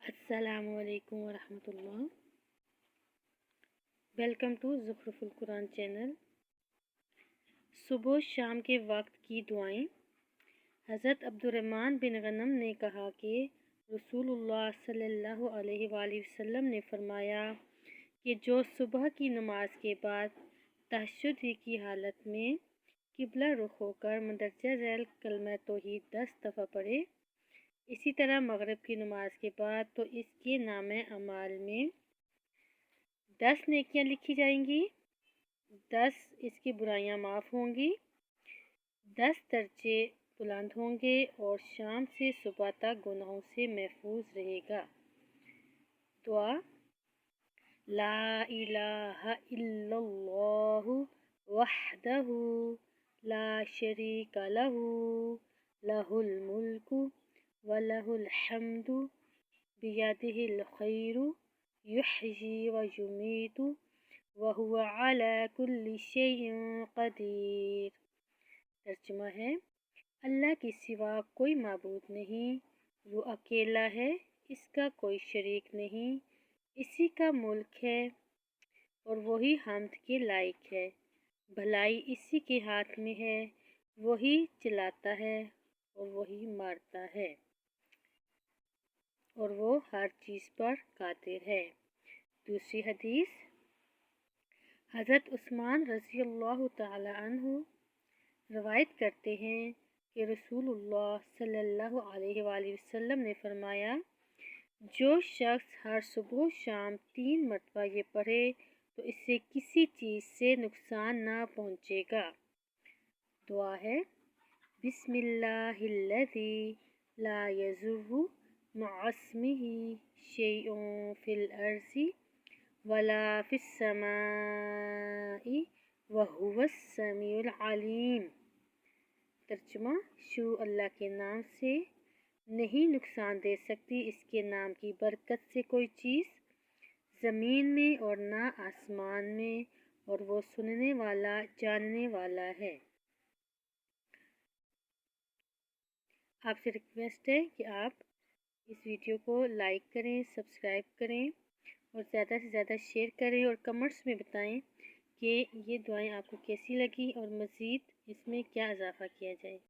अस्सलामु अलैकुम वरहमतुल्लाह। Welcome to Zukhruful Quran channel. सुबह शाम के वक्त की दुआएं। हज़रत अब्दुर्रहमान बिन गनम ने कहा कि रसूलुल्लाह सल्लल्लाहु अलैहि वसल्लम ने फरमाया कि जो सुबह की नमाज के बाद तहज्जुद की हालत में किबला रुख होकर मंदरजा झैल कलमा तौहीद 10 दफ़ा पढ़े, इसी तरह मगरिब की नमाज के बाद तो इसके नामे अमाल में 10 नेकियां लिखी जाएंगी, 10 इसकी बुराइयां माफ़ होंगी, 10 दर्जे बुलंद होंगे और शाम से सुबह तक गुनाहों से महफूज रहेगा। दुआ। ला इलाहा इल्लल्लाहु वहदहु ला शरीका लहू लहुल मुल्कु व लहुल हम्दु बियदिहिल खैरु युहयी व युमीतु व हुवा अला कुल्लि शैइन कदीर। तर्जुमा है, अल्लाह के सिवा कोई माबूद नहीं, वो अकेला है, इसका कोई शरीक नहीं, इसी का मुल्क है और वही हम्द के लायक है। भलाई इसी के हाथ में है, वही चलाता है और वही मारता है और वो हर चीज़ पर कादिर है। दूसरी हदीस, हज़रत उस्मान रज़ी अल्लाह तआला अन्हु रवायत करते हैं कि रसूलुल्लाह सल्लल्लाहु अलैहि वसल्लम ने फरमाया, जो शख्स हर सुबह शाम 3 मरतबा ये पढ़े तो इससे किसी चीज़ से नुकसान ना पहुँचेगा। दुआ है, बिस्मिल्लाहिल्लज़ी ला यज़ुर्रु मअस्मिही शैउन फिल अर्ज़ि वला फिस्समाई व हुवस समीउल अलीम। तर्जुमा, शुरू अल्लाह के नाम से, नहीं नुकसान दे सकती इसके नाम की बरकत से कोई चीज़ ज़मीन में और ना आसमान में, और वो सुनने वाला जानने वाला है। आपसे रिक्वेस्ट है कि आप इस वीडियो को लाइक करें, सब्सक्राइब करें और ज़्यादा से ज़्यादा शेयर करें और कमेंट्स में बताएं कि ये दुआएं आपको कैसी लगी और मज़ीद इसमें क्या इजाफ़ा किया जाए।